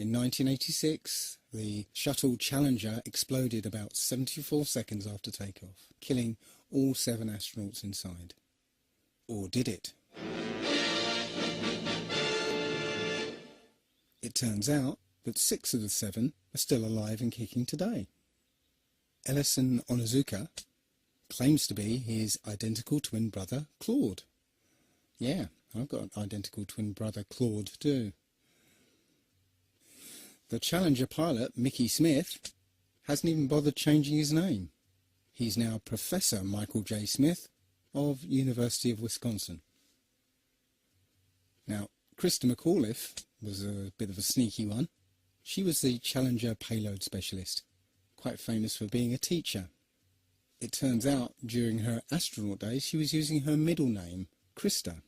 In 1986, the shuttle Challenger exploded about 74 seconds after takeoff, killing all 7 astronauts inside. Or did it? It turns out that 6 of the 7 are still alive and kicking today. Ellison Onizuka claims to be his identical twin brother, Claude. Yeah, I've got an identical twin brother, Claude, too. The Challenger pilot, Mickey Smith, hasn't even bothered changing his name. He's now Professor Michael J. Smith of University of Wisconsin. Now, Krista McAuliffe was a bit of a sneaky one. She was the Challenger payload specialist, quite famous for being a teacher. It turns out during her astronaut days she was using her middle name, Krista,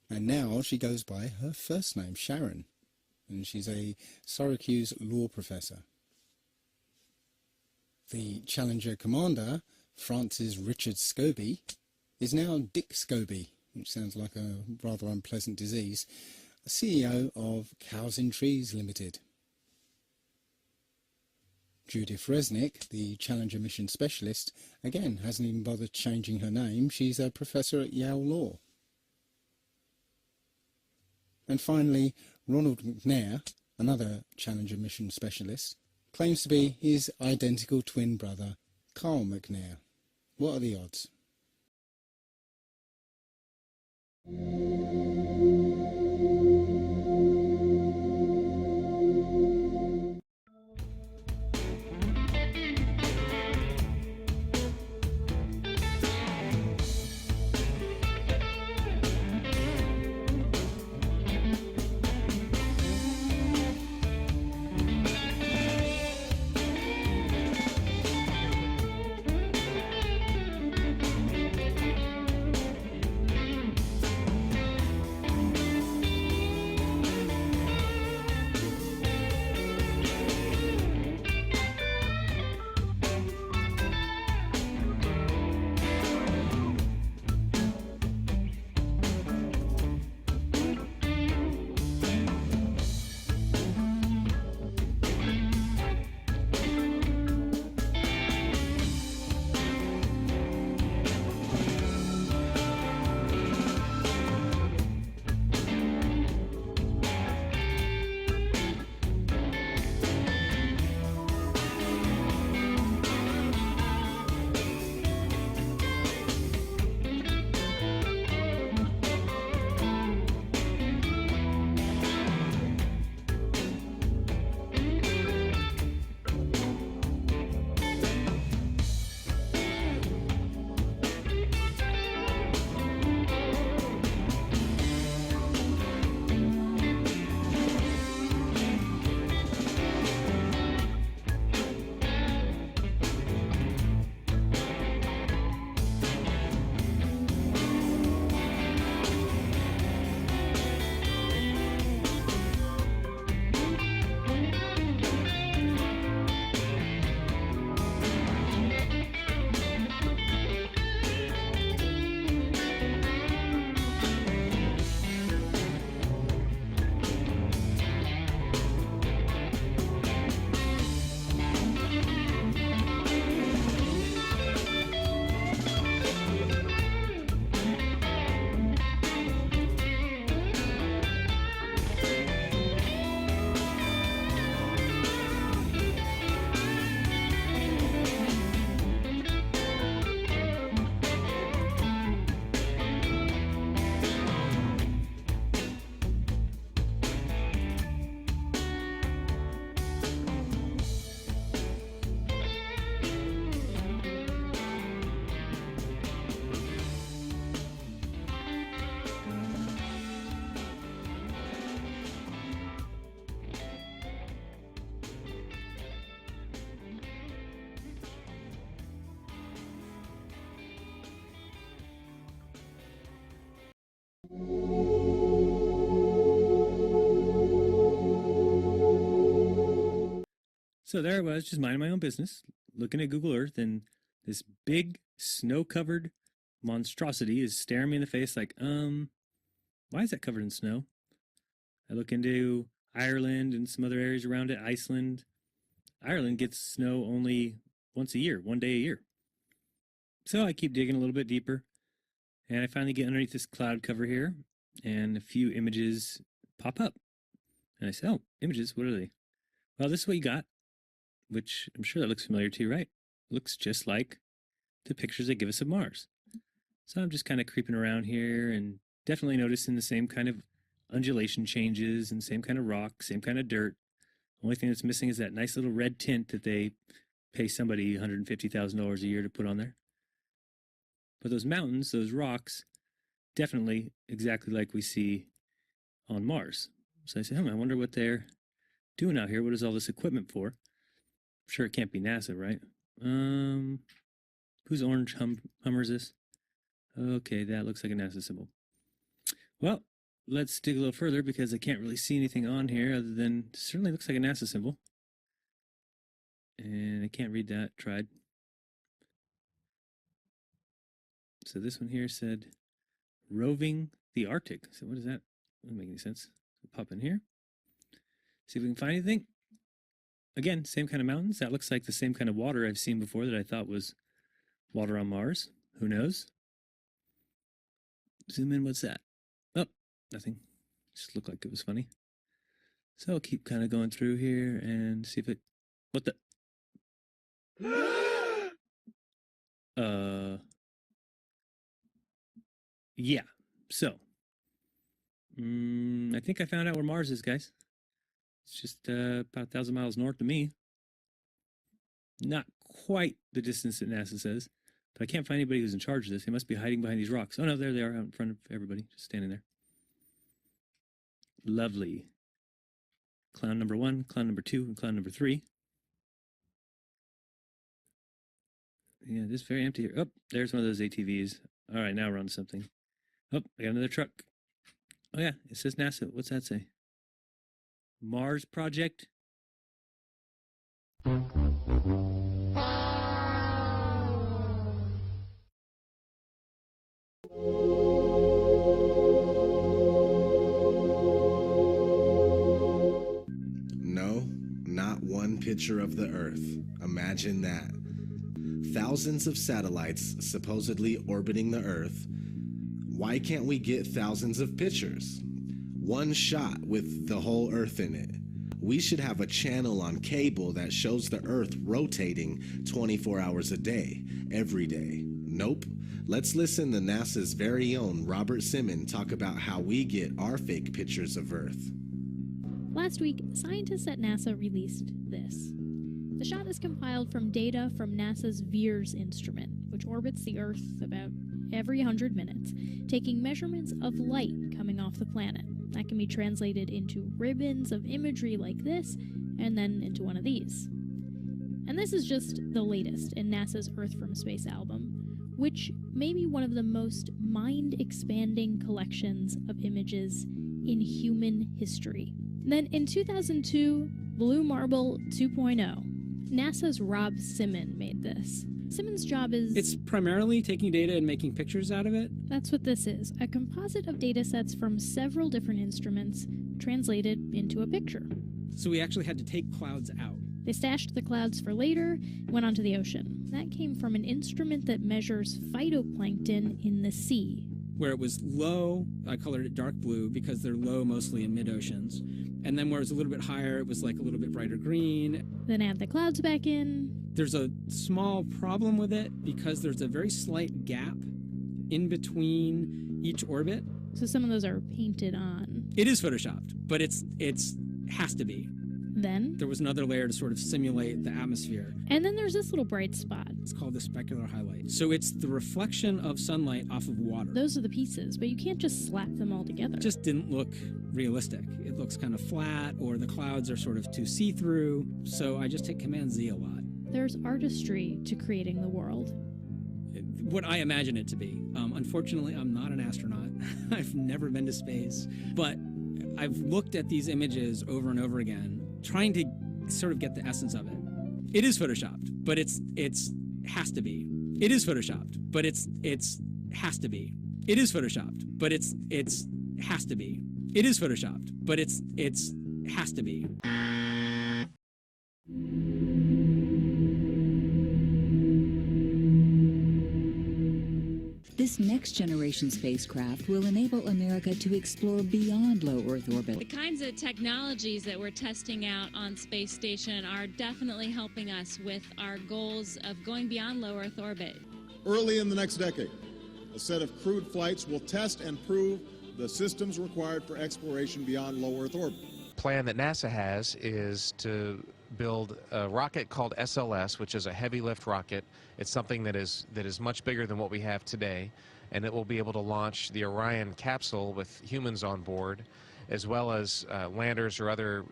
and now she goes by her first name, Sharon, and she's a Syracuse law professor. The Challenger commander, Francis Richard Scobie, is now Dick Scobie, which sounds like a rather unpleasant disease, CEO of Cows in Trees Limited. Judith Resnick, the Challenger mission specialist, again hasn't even bothered changing her name. She's a professor at Yale Law. And finally, Ronald McNair, another Challenger mission specialist, claims to be his identical twin brother, Carl McNair. What are the odds? So there I was, just minding my own business, looking at Google Earth, and this big snow-covered monstrosity is staring me in the face like, why is that covered in snow? I look into Ireland and some other areas around it, Iceland. Ireland gets snow only once a year, 1 day a year. So I keep digging a little bit deeper, and I finally get underneath this cloud cover here, and a few images pop up. And I say, oh, images, what are they? Well, this is what you got, which I'm sure that looks familiar to you, right? Looks just like the pictures they give us of Mars. So I'm just kind of creeping around here and definitely noticing the same kind of undulation changes and same kind of rock, same kind of dirt. Only thing that's missing is that nice little red tint that they pay somebody $150,000 a year to put on there. But those mountains, those rocks, definitely exactly like we see on Mars. So I said, I wonder what they're doing out here. What is all this equipment for? I'm sure it can't be NASA, right? Whose orange Hummer is this? Okay, that looks like a NASA symbol. Well, let's dig a little further because I can't really see anything on here other than it certainly looks like a NASA symbol. And I can't read that. Tried. So this one here said roving the Arctic. So what is that? Doesn't make any sense. Pop in here. See if we can find anything. Again, same kind of mountains. That looks like the same kind of water I've seen before that I thought was water on Mars. Who knows? Zoom in. What's that? Oh, nothing. Just looked like it was funny. So I'll keep kind of going through here and see if it... What the... Yeah. So, I think I found out where Mars is, guys. It's just about 1,000 miles north of me. Not quite the distance that NASA says, but I can't find anybody who's in charge of this. They must be hiding behind these rocks. Oh no, there they are out in front of everybody, just standing there. Lovely. Clown number 1, clown number 2, and clown number 3. Yeah, this is very empty here. Oh, there's one of those ATVs. All right, now we're on something. Oh, I got another truck. Oh yeah, it says NASA. What's that say? Mars Project? No, not one picture of the Earth. Imagine that. Thousands of satellites supposedly orbiting the Earth. Why can't we get thousands of pictures? One shot with the whole Earth in it. We should have a channel on cable that shows the Earth rotating 24 hours a day, every day. Nope. Let's listen to NASA's very own Robert Simon talk about how we get our fake pictures of Earth. Last week, scientists at NASA released this. The shot is compiled from data from NASA's VIRS instrument, which orbits the Earth about every 100 minutes, taking measurements of light coming off the planet. That can be translated into ribbons of imagery like this, and then into one of these. And this is just the latest in NASA's Earth from Space album, which may be one of the most mind-expanding collections of images in human history. Then in 2002, Blue Marble 2.0. NASA's Rob Simon made this. Simon's job is... It's primarily taking data and making pictures out of it. That's what this is. A composite of data sets from several different instruments translated into a picture. So we actually had to take clouds out. They stashed the clouds for later, went onto the ocean. That came from an instrument that measures phytoplankton in the sea. Where it was low, I colored it dark blue because they're low mostly in mid-oceans. And then where it was a little bit higher, it was like a little bit brighter green. Then add the clouds back in. There's a small problem with it because there's a very slight gap in between each orbit. So some of those are painted on. It is photoshopped, but it's has to be. Then there was another layer to sort of simulate the atmosphere. And then there's this little bright spot. It's called the specular highlight. So it's the reflection of sunlight off of water. Those are the pieces, but you can't just slap them all together. It just didn't look realistic. It looks kind of flat, or the clouds are sort of too see-through. So I just hit Command Z a lot. There's artistry to creating the world. What I imagine it to be. Unfortunately, I'm not an astronaut. I've never been to space. But I've looked at these images over and over again, trying to sort of get the essence of it. It is photoshopped, but it's has to be. It is photoshopped, but it's has to be. It is photoshopped, but it's has to be. It is photoshopped, but it's It has to be. This next-generation spacecraft will enable America to explore beyond low Earth orbit. The kinds of technologies that we're testing out on Space Station are definitely helping us with our goals of going beyond low Earth orbit. Early in the next decade, a set of crewed flights will test and prove the systems required for exploration beyond low Earth orbit. The plan that NASA has is to build a rocket called SLS, which is a heavy lift rocket. It's something that is much bigger than what we have today, and it will be able to launch the Orion capsule with humans on board, as well as landers or other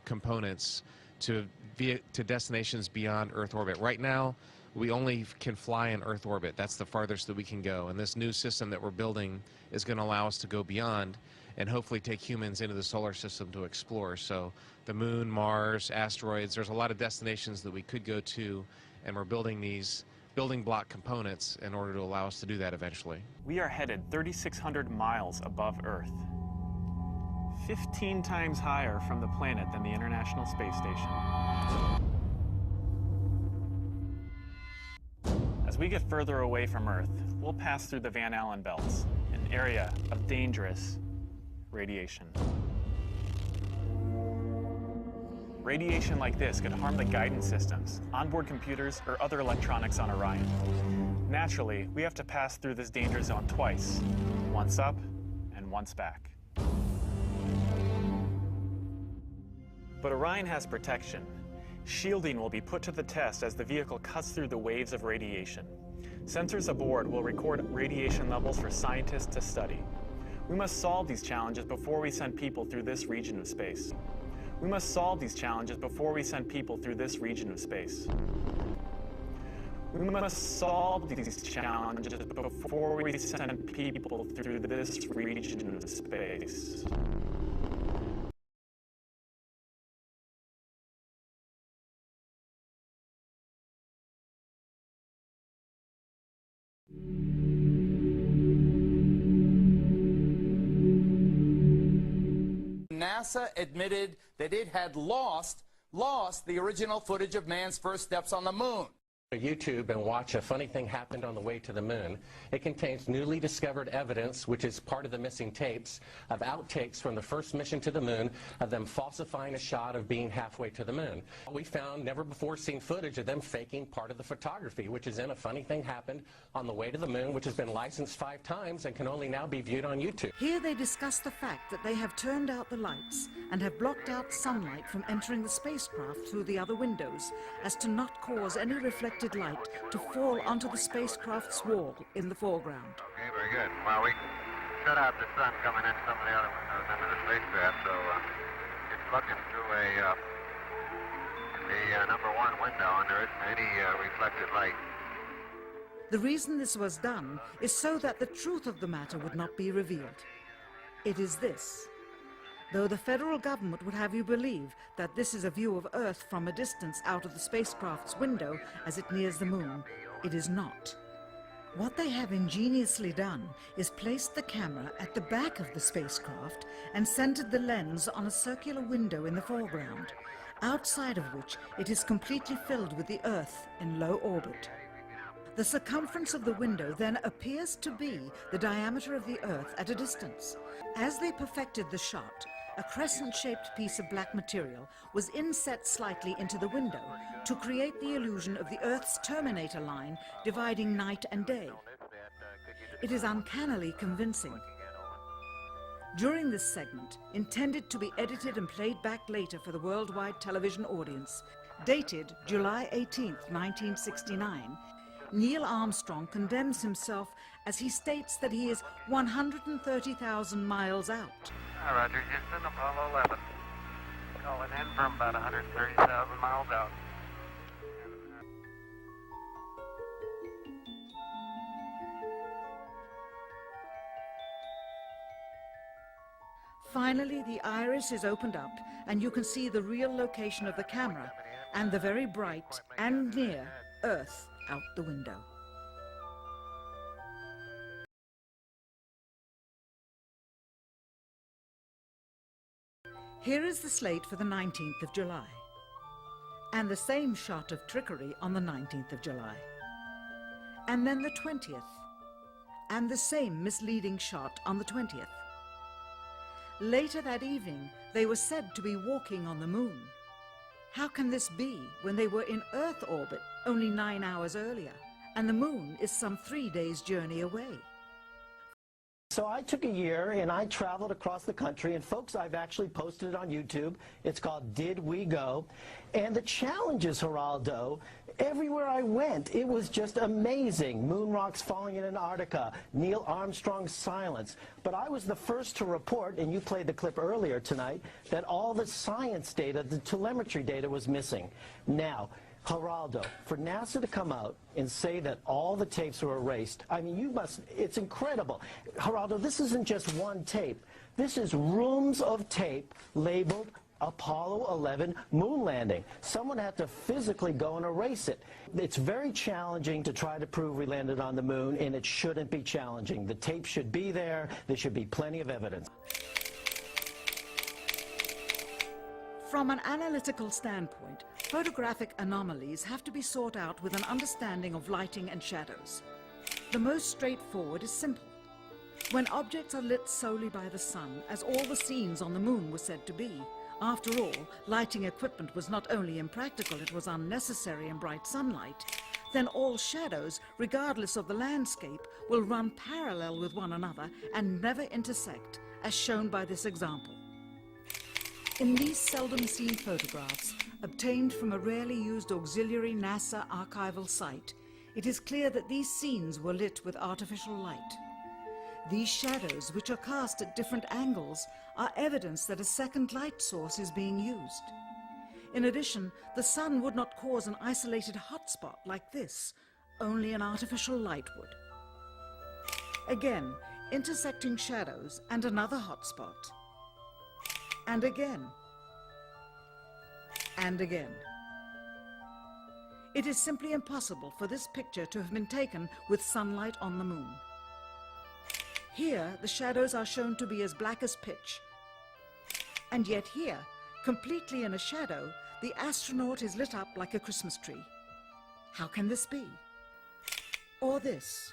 components to destinations beyond Earth orbit. Right now, we only can fly in Earth orbit. That's the farthest that we can go, and this new system that we're building is going to allow us to go beyond and hopefully take humans into the solar system to explore. So the moon, Mars, asteroids, there's a lot of destinations that we could go to, and we're building these building block components in order to allow us to do that eventually. We are headed 3,600 miles above Earth, 15 times higher from the planet than the International Space Station. As we get further away from Earth, we'll pass through the Van Allen belts, an area of dangerous radiation. Radiation like this could harm the guidance systems, onboard computers, or other electronics on Orion. Naturally, we have to pass through this danger zone twice, once up and once back. But Orion has protection. Shielding will be put to the test as the vehicle cuts through the waves of radiation. Sensors aboard will record radiation levels for scientists to study. We must solve these challenges before we send people through this region of space. We must solve these challenges before we send people through this region of space. We must solve these challenges before we send people through this region of space. NASA admitted that it had lost the original footage of man's first steps on the moon. YouTube and watch A Funny Thing Happened on the Way to the Moon. It contains newly discovered evidence, which is part of the missing tapes, of outtakes from the first mission to the moon, of them falsifying a shot of being halfway to the moon. We found never before seen footage of them faking part of the photography, which is in A Funny Thing Happened on the Way to the Moon, which has been licensed 5 times and can only now be viewed on YouTube. Here they discuss the fact that they have turned out the lights and have blocked out sunlight from entering the spacecraft through the other windows, as to not cause any reflected light to fall onto the spacecraft's wall in the foreground. Okay, very good. Well, we shut out the sun coming in some of the other windows into the spacecraft, so it's looking through the number 1 window, and there isn't any reflected light. The reason this was done is so that the truth of the matter would not be revealed. It is this. Though the federal government would have you believe that this is a view of Earth from a distance out of the spacecraft's window as it nears the moon, it is not. What they have ingeniously done is placed the camera at the back of the spacecraft and centered the lens on a circular window in the foreground, outside of which it is completely filled with the Earth in low orbit. The circumference of the window then appears to be the diameter of the Earth at a distance. As they perfected the shot, a crescent-shaped piece of black material was inset slightly into the window to create the illusion of the Earth's terminator line dividing night and day. It is uncannily convincing. During this segment, intended to be edited and played back later for the worldwide television audience, dated July 18th, 1969, Neil Armstrong condemns himself as he states that he is 130,000 miles out. Roger, Houston, Apollo 11. Calling in from about 130,000 miles out. Finally, the iris is opened up and you can see the real location of the camera and the very bright and near Earth out the window. Here is the slate for the 19th of July, and the same shot of trickery on the 19th of July, and then the 20th, and the same misleading shot on the 20th. Later that evening, they were said to be walking on the moon. How can this be when they were in Earth orbit only 9 hours earlier, and the moon is some 3 days' journey away? So I took a year and I traveled across the country, and folks, I've actually posted it on YouTube. It's called Did We Go? And the challenges, Geraldo, everywhere I went, it was just amazing. Moon rocks falling in Antarctica, Neil Armstrong's silence. But I was the first to report, and you played the clip earlier tonight, that all the science data, the telemetry data was missing. Now, Geraldo, for NASA to come out and say that all the tapes were erased, I mean, it's incredible. Geraldo, this isn't just one tape. This is rooms of tape labeled Apollo 11 moon landing. Someone had to physically go and erase it. It's very challenging to try to prove we landed on the moon, and it shouldn't be challenging. The tape should be there. There should be plenty of evidence. From an analytical standpoint, photographic anomalies have to be sought out with an understanding of lighting and shadows. The most straightforward is simple. When objects are lit solely by the sun, as all the scenes on the moon were said to be, after all, lighting equipment was not only impractical, it was unnecessary in bright sunlight, then all shadows, regardless of the landscape, will run parallel with one another and never intersect, as shown by this example. In these seldom seen photographs, obtained from a rarely used auxiliary NASA archival site, it is clear that these scenes were lit with artificial light. These shadows, which are cast at different angles, are evidence that a second light source is being used. In addition, the sun would not cause an isolated hotspot like this, only an artificial light would. Again, intersecting shadows and another hotspot. And again. And again. It is simply impossible for this picture to have been taken with sunlight on the moon. Here, the shadows are shown to be as black as pitch. And yet here, completely in a shadow, the astronaut is lit up like a Christmas tree. How can this be? Or this,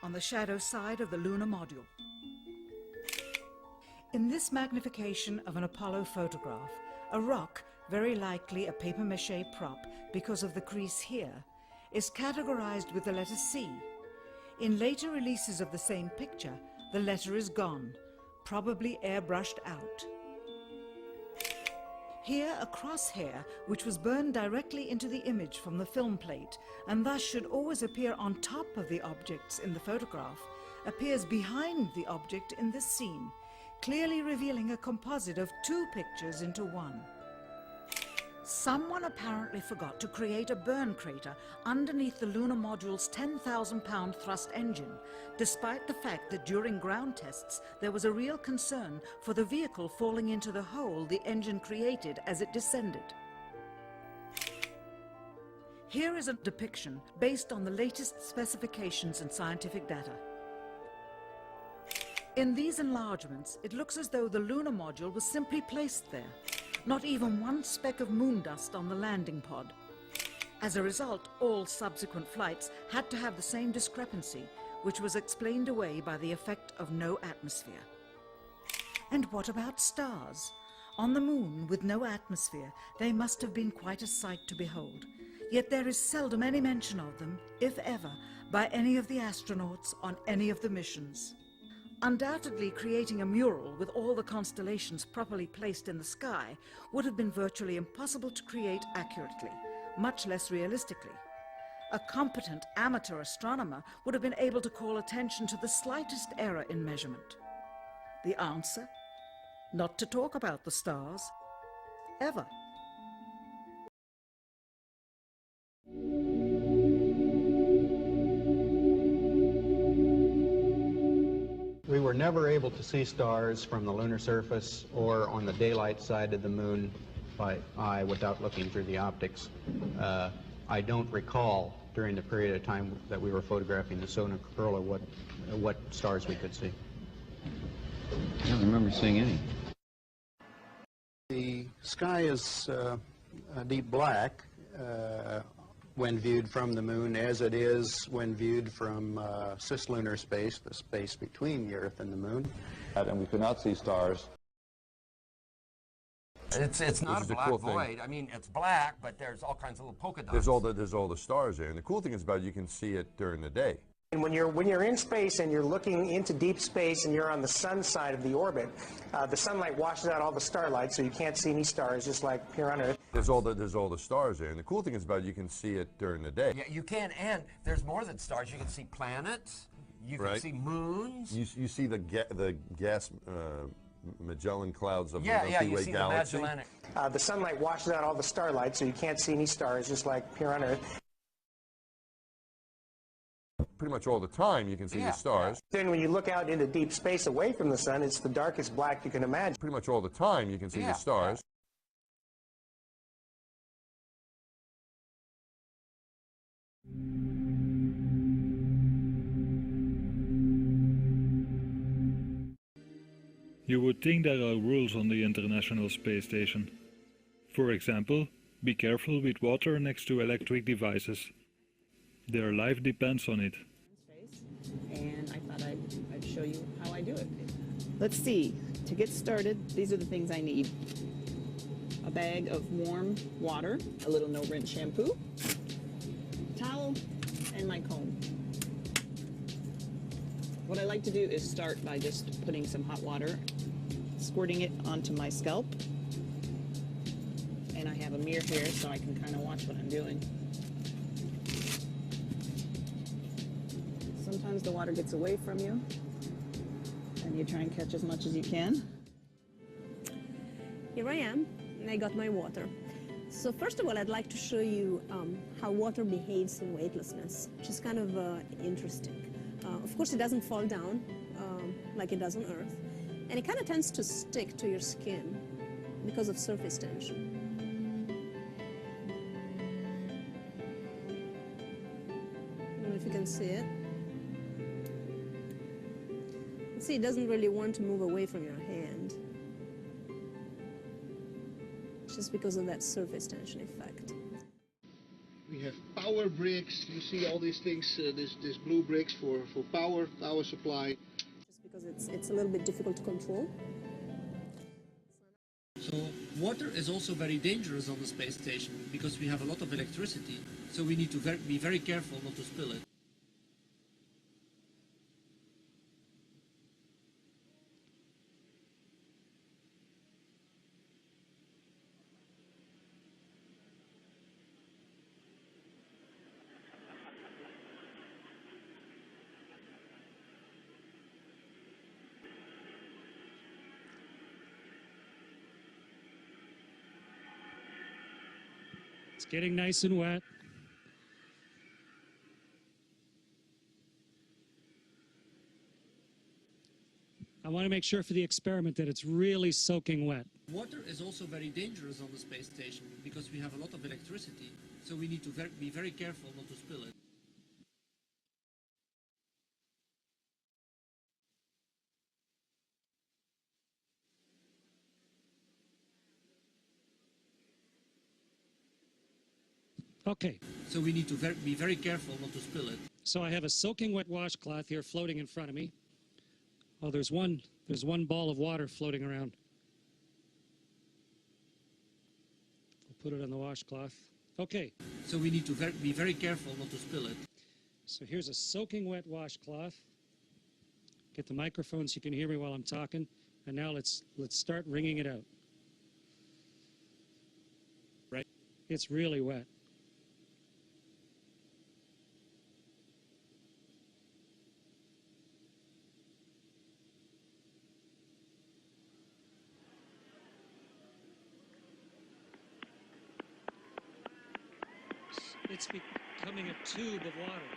on the shadow side of the lunar module. In this magnification of an Apollo photograph, a rock, very likely a papier-mâché prop because of the crease here, is categorized with the letter C. In later releases of the same picture, the letter is gone, probably airbrushed out. Here, a crosshair, which was burned directly into the image from the film plate, and thus should always appear on top of the objects in the photograph, appears behind the object in this scene, clearly revealing a composite of two pictures into one. Someone apparently forgot to create a burn crater underneath the lunar module's 10,000-pound thrust engine, despite the fact that during ground tests there was a real concern for the vehicle falling into the hole the engine created as it descended. Here is a depiction based on the latest specifications and scientific data. In these enlargements, it looks as though the lunar module was simply placed there. Not even one speck of moon dust on the landing pod. As a result, all subsequent flights had to have the same discrepancy, which was explained away by the effect of no atmosphere. And what about stars? On the moon, with no atmosphere, they must have been quite a sight to behold. Yet there is seldom any mention of them, if ever, by any of the astronauts on any of the missions. Undoubtedly, creating a mural with all the constellations properly placed in the sky would have been virtually impossible to create accurately, much less realistically. A competent amateur astronomer would have been able to call attention to the slightest error in measurement. The answer? Not to talk about the stars, ever. We were never able to see stars from the lunar surface or on the daylight side of the moon by eye without looking through the optics. I don't recall during the period of time that we were photographing the solar corona what stars we could see. I don't remember seeing any. The sky is deep black when viewed from the moon, as it is when viewed from cislunar space, the space between the Earth and the moon. And we could not see stars. It's not a Which is black cool thing. void. I mean, it's black, but there's all kinds of little polka dots. There's all the stars there, and the cool thing is about it, you can see it during the day. And when you're in space and you're looking into deep space and you're on the sun side of the orbit, the sunlight washes out all the starlight, so you can't see any stars, just like here on Earth. There's all the stars there, and the cool thing is about it, you can see it during the day. Yeah, you can, and there's more than stars. You can see planets. You can Right. see moons. You see the gas Magellan clouds of the you Milky Way see galaxy. the Magellanic. The sunlight washes out all the starlight, so you can't see any stars, just like here on Earth. Pretty much all the time you can see the stars. Then when you look out into deep space away from the sun, it's the darkest black you can imagine. Pretty much all the time you can see the stars. You would think there are rules on the International Space Station. For example, be careful with water next to electric devices. Their life depends on it. And I thought I'd show you how I do it. Let's see. To get started, these are the things I need. A bag of warm water, a little no-rinse shampoo, towel, and my comb. What I like to do is start by just putting some hot water, squirting it onto my scalp. And I have a mirror here so I can kind of watch what I'm doing. Sometimes the water gets away from you, and you try and catch as much as you can. Here I am, and I got my water. So first of all, I'd like to show you how water behaves in weightlessness, which is kind of interesting. Of course, it doesn't fall down like it does on Earth, and it kind of tends to stick to your skin because of surface tension. I don't know if you can see it. See, it doesn't really want to move away from your hand, just because of that surface tension effect. We have power bricks. You see all these things, this blue bricks for power supply. Just because it's a little bit difficult to control. So water is also very dangerous on the space station because we have a lot of electricity. So we need to be very careful not to spill it. It's getting nice and wet. I want to make sure for the experiment that it's really soaking wet. Water is also very dangerous on the space station because we have a lot of electricity. So we need to be very careful not to spill it. Okay. So we need to be very careful not to spill it. So I have a soaking wet washcloth here floating in front of me. Oh, there's one ball of water floating around. I'll put it on the washcloth. Okay. So we need to be very careful not to spill it. So here's a soaking wet washcloth. Get the microphone so you can hear me while I'm talking. And now let's start wringing it out. Right? It's really wet. It's becoming a tube of water.